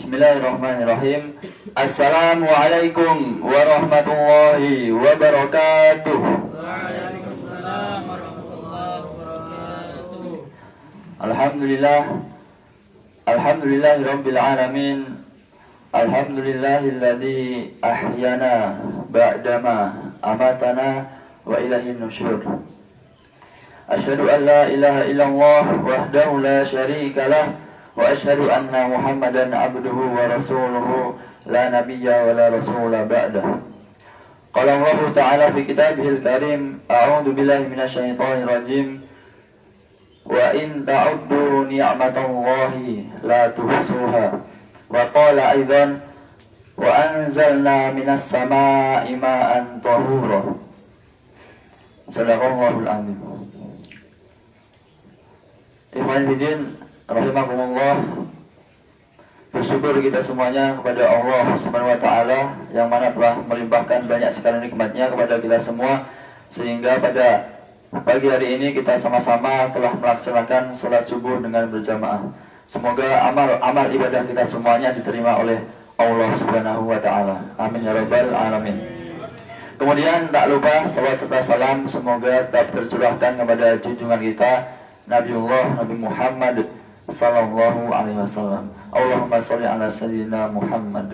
Bismillahirrahmanirrahim. Assalamualaikum warahmatullahi wabarakatuh. Waalaikumsalam warahmatullahi wabarakatuh. Alhamdulillahirabbil alamin. Alhamdulillahilladzi ahyana ba'dama amatana wa ilaihin nusyur. Asyhadu an la ilaha illallah wahdahu la syarika lah wa asyhadu anna Muhammadan abduhu wa rasuluhu la nabiyya wa la rasula ba'dah. Qala Allah Ta'ala fi kitabihil karim, a'udzu billahi minasyaitonir rajim. Wa in ta'uddu ni'matallahi la tuhsuha. Wa qala aidan wa anzalna minas samaa'i ma'an tahura. Shadaqallahul azim. Ikhwan fillah rahimakumullah, bersyukur kita semuanya kepada Allah Subhanahu wa taala yang mana telah melimpahkan banyak sekali nikmatnya kepada kita semua, sehingga pada pagi hari ini kita sama-sama telah melaksanakan salat subuh dengan berjamaah. Semoga amal ibadah kita semuanya diterima oleh Allah Subhanahu wa taala. Amin ya rabbal alamin. Kemudian tak lupa salawat serta salam semoga tetap tercurahkan kepada junjungan kita Nabiullah Nabi Muhammad sallallahu alaihi wasallam. Allahumma sholli ala sayyidina Muhammad.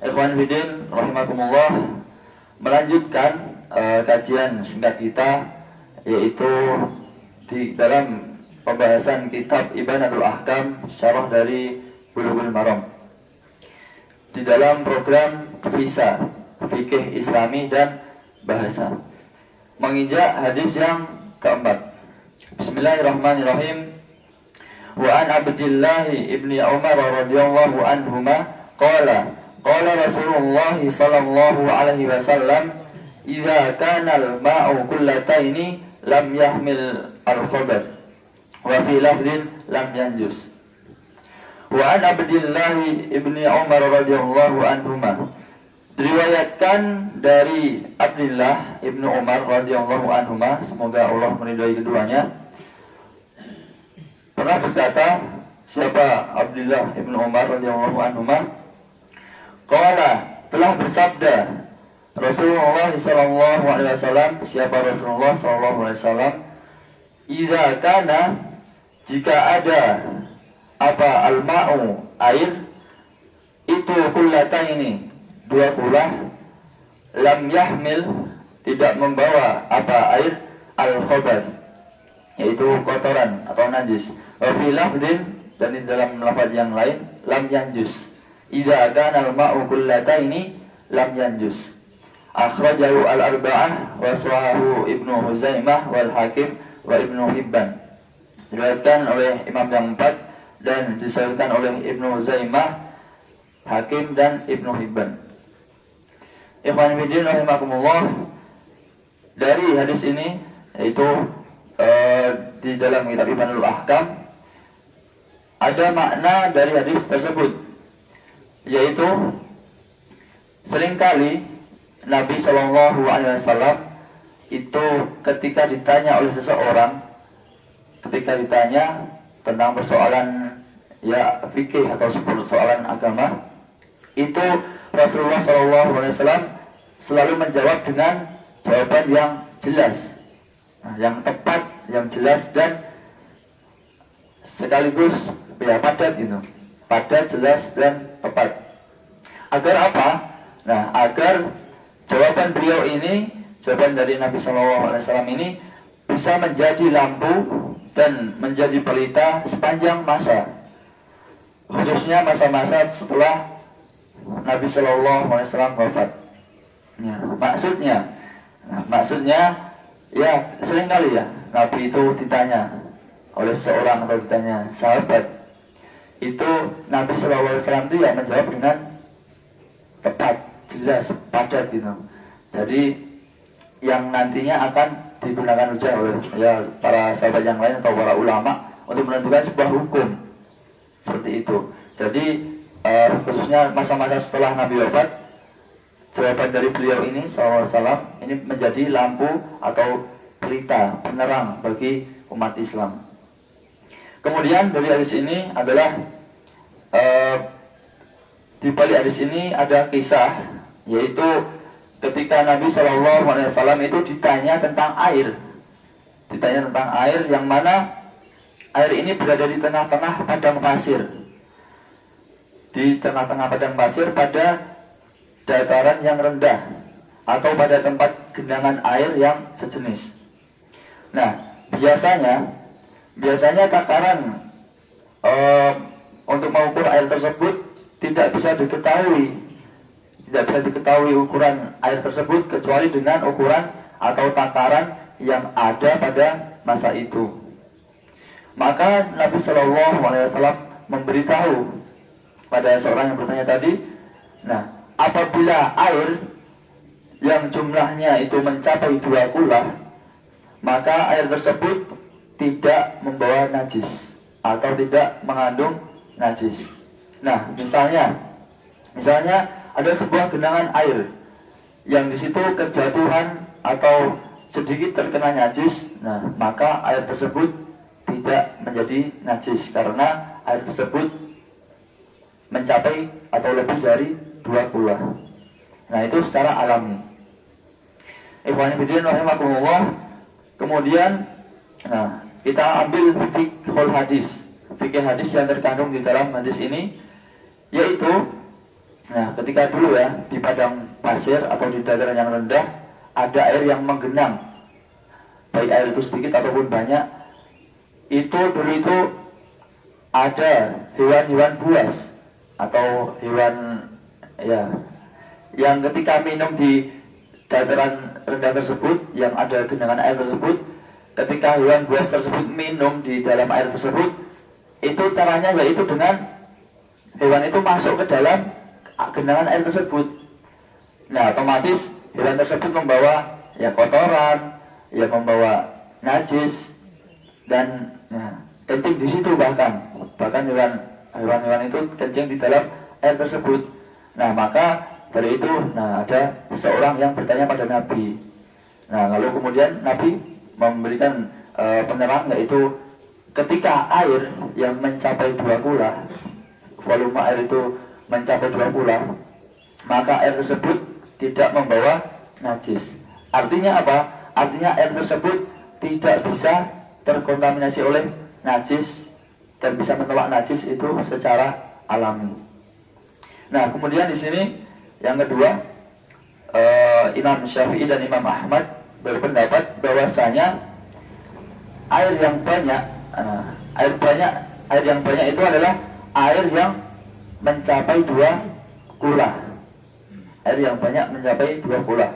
Ikhwan fillah rahimakumullah, melanjutkan kajian singkat kita, yaitu di dalam pembahasan kitab Ibanatul Ahkam, syarah dari Bulughul Maram, di dalam program Visa Fikih Islami dan Bahasa, menginjak hadis yang keempat. Bismillahirrahmanirrahim. Wa an Abdullah ibni Umar radhiyallahu anhuma qala Rasulullah sallallahu alaihi wasallam, idza kana al-ma'u kullataini lam yahmil al-khabath wa fi lafdhin lam yanjus. Wa an Abdullah ibni Umar radhiyallahu anhuma, diriwayatkan dari Abdullah ibnu Umar radhiyallahu anhuma, semoga Allah meridhai keduanya, pernah berkata, siapa Abdullah ibnu Umar radhiyallahu anhuma, qala, telah bersabda Rasulullah sallallahu alaihi wasallam, siapa Rasulullah sallallahu alaihi wasallam, idza kana, jika ada apa al-ma'u, air, itu kullataini, dua kulah, lam yahmil, tidak membawa apa air, al-khabath, yaitu kotoran atau najis, wa fi lafdhin, dan di dalam lafaz yang lain, lam yanjus, idza kana al-ma'u kullataini lam yanjus. Akhrajahu al-arba'ah wa sahahu Ibnu Huzaimah wal Hakim wa Ibnu Hibban. Diriwayatkan oleh Imam yang empat dan disahihkan oleh Ibnu Huzaimah, Hakim dan Ibnu Hibban. Ikhwan fillah rahimakumullah, dari hadis ini, yaitu di dalam kitab Ibanatul Ahkam, ada makna dari hadis tersebut, yaitu seringkali Nabi Shallallahu Alaihi Wasallam itu ketika ditanya oleh seseorang, ketika ditanya tentang persoalan ya fikih atau persoalan agama, itu Rasulullah Shallallahu Alaihi Wasallam selalu menjawab dengan jawaban yang jelas, yang tepat, yang jelas, dan sekaligus ya padat gitu, padat, jelas, dan tepat. Agar apa? Nah, agar jawaban beliau ini, jawaban dari Nabi Shallallahu Alaihi Wasallam ini bisa menjadi lampu dan menjadi pelita sepanjang masa, khususnya masa-masa setelah Nabi Shallallahu Alaihi Wasallam wafat. Ya, maksudnya, ya seringkali ya Nabi itu ditanya oleh seorang atau ditanya sahabat, itu Nabi Shallallahu Alaihi Wasallam itu ya menjawab dengan tepat, jelas, padat gitu. Jadi yang nantinya akan digunakan hujah oleh ya para sahabat yang lain atau para ulama untuk menentukan sebuah hukum seperti itu. Jadi khususnya masa-masa setelah Nabi wafat, jawaban dari beliau ini SAW ini menjadi lampu atau pelita penerang bagi umat Islam. Kemudian dari hadis ini adalah di balik hadis ini ada kisah, yaitu ketika Nabi SAW itu ditanya tentang air. Ditanya tentang air, yang mana air ini berada di tengah-tengah padang pasir. Di tengah-tengah padang pasir pada dataran yang rendah, atau pada tempat genangan air yang sejenis. Nah, biasanya takaran untuk mengukur air tersebut tidak bisa diketahui ukuran air tersebut kecuali dengan ukuran atau takaran yang ada pada masa itu. Maka Nabi SAW memberitahu pada seorang yang bertanya tadi, nah, apabila air yang jumlahnya itu mencapai 2 kula, maka air tersebut tidak membawa najis atau tidak mengandung najis. Nah, misalnya ada sebuah genangan air yang di situ kejatuhan atau sedikit terkena najis, nah, maka air tersebut tidak menjadi najis karena air tersebut mencapai atau lebih dari 2 kula. Nah, itu secara alami. Ikhwani fillah rahimakumullah. Kemudian, nah, kita ambil fikih hadis yang terkandung di dalam hadis ini, yaitu, nah, ketika dulu ya di padang pasir atau di dataran yang rendah ada air yang menggenang, baik air itu sedikit ataupun banyak, itu dulu itu ada hewan-hewan buas atau hewan ya yang ketika minum di dataran rendah tersebut yang ada genangan air tersebut, ketika hewan buas tersebut minum di dalam air tersebut, itu caranya yaitu dengan hewan itu masuk ke dalam genangan air tersebut. Nah, otomatis hewan tersebut membawa ya kotoran, ya membawa najis, dan kencing di situ, bahkan hewan-hewan itu kencing di dalam air tersebut. Nah, maka dari itu, nah, ada seorang yang bertanya pada Nabi. Nah, lalu kemudian Nabi memberikan penerang, yaitu ketika air yang mencapai 2 kula, volume air itu mencapai 2 kula, maka air tersebut tidak membawa najis. Artinya apa? Artinya air tersebut tidak bisa terkontaminasi oleh najis dan bisa menolak najis itu secara alami. Nah, kemudian di sini yang kedua, Imam Syafi'i dan Imam Ahmad berpendapat bahwasanya air yang banyak itu adalah air yang mencapai 2 kula. Air yang banyak mencapai 2 kula.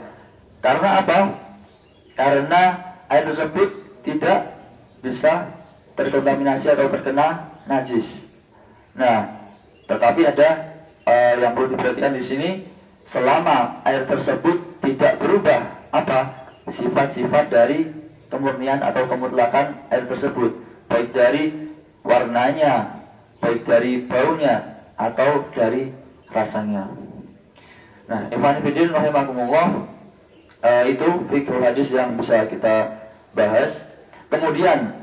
Karena apa? Karena air tersebut tidak bisa terkontaminasi atau terkena najis. Nah, tetapi ada yang perlu diperhatikan di sini, selama air tersebut tidak berubah sifat-sifat dari kemurnian atau kemutlakan air tersebut, baik dari warnanya, baik dari baunya, atau dari rasanya. Nah, ikhwan fillah rahimakumullah, itu fikih hadis yang bisa kita bahas. Kemudian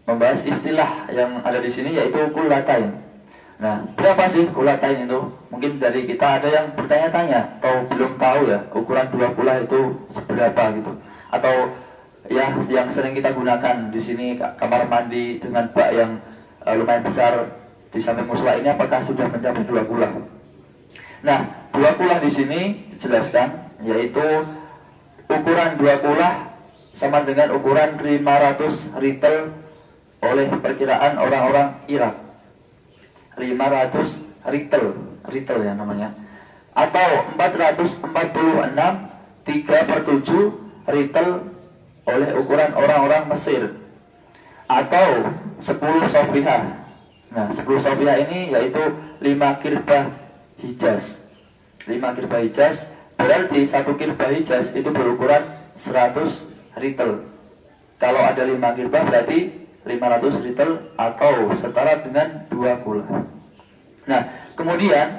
membahas istilah yang ada di sini, yaitu kullatain. Nah, berapa sih kullatain itu? Mungkin dari kita ada yang bertanya-tanya atau belum tahu ya, ukuran 2 kula itu seberapa gitu. Atau ya yang sering kita gunakan di sini, kamar mandi dengan bak yang lumayan besar di samping mushola ini, apakah sudah mencapai 2 kula? Nah, 2 kula di sini dijelaskan, yaitu ukuran 2 kula sama dengan ukuran 500 ritel oleh perkiraan orang-orang Irak. 500 ritel ya namanya, atau 446 3/7 ritel oleh ukuran orang-orang Mesir, atau 10 sofihah. Nah, 10 sofihah ini yaitu 5 kirbah hijaz. 5 kirbah hijaz berarti 1 kirbah hijaz itu berukuran 100 ritel. Kalau ada 5 kirbah berarti 500 ritel atau setara dengan 2 kula. Nah, kemudian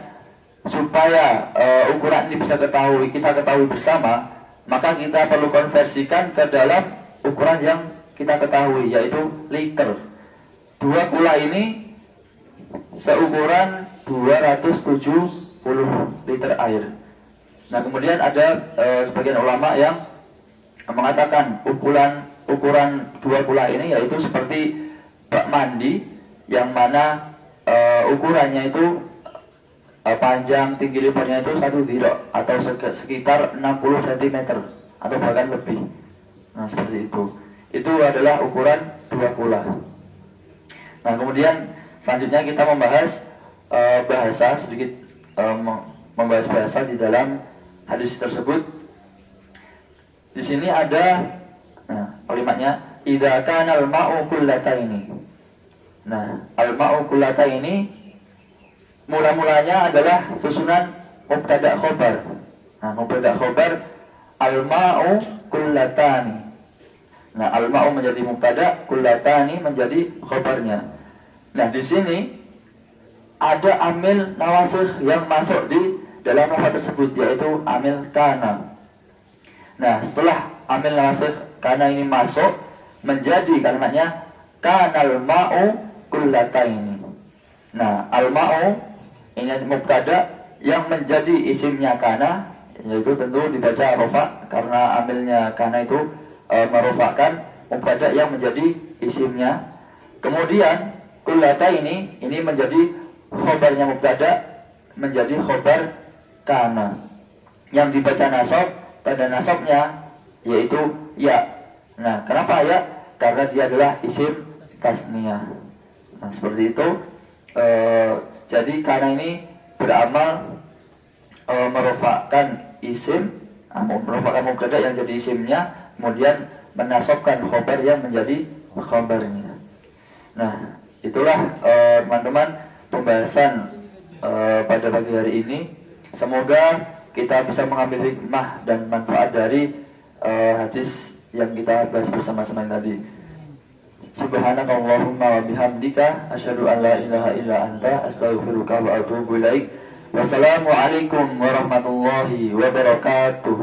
supaya ukuran ini bisa kita ketahui bersama, maka kita perlu konversikan ke dalam ukuran yang kita ketahui, yaitu liter. 2 kula ini seukuran 207 liter air. Nah, kemudian ada sebagian ulama yang mengatakan ukuran 2 kula ini yaitu seperti bak mandi, yang mana ukurannya itu panjang tinggi lebarnya itu 1 dhira atau sekitar 60 cm atau bahkan lebih. Nah, seperti itu. Itu adalah ukuran 2 kula. Nah, kemudian selanjutnya kita membahas bahasa sedikit, membahas bahasa di dalam hadis tersebut. Di sini ada kalimatnya idza kana al-ma'u kullataini. Nah, al-ma'u kullataini mula-mulanya adalah susunan mubtada khobar. Nah, mubtada khobar al-ma'u kullatani. Nah, al-ma'u menjadi mubtada, kullatani menjadi khobarnya. Nah, di sini ada amil nawasikh yang masuk di dalam lafaz tersebut, yaitu amil kana. Nah, setelah amil nawasikh kana ini masuk, menjadi kalimatnya kanal ma'u kullataini. Nah, al-ma'u ini mubtada yang menjadi isimnya kana, yaitu tentu dibaca rofa karena amilnya kana itu merofakkan mubtada yang menjadi isimnya. Kemudian kullataini ini menjadi khobarnya mubtada, menjadi khobar kana yang dibaca nasab, tanda nasabnya yaitu ya. Nah, kenapa ya? Karena dia adalah isim tasniyah. Nah, seperti itu. Jadi karena ini beramal merofakkan isim, merofakkan mubtada yang jadi isimnya, kemudian menasabkan khobar yang menjadi khobarnya. Nah, itulah teman-teman pembahasan pada pagi hari ini. Semoga kita bisa mengambil hikmah dan manfaat dari hadis yang kita bahas bersama-sama tadi. Subhanakallahumma wa bihamdika asyhadu an la ilaha illa anta astaghfiruka wa atubu ilaik. Wassalamualaikum warahmatullahi wabarakatuh.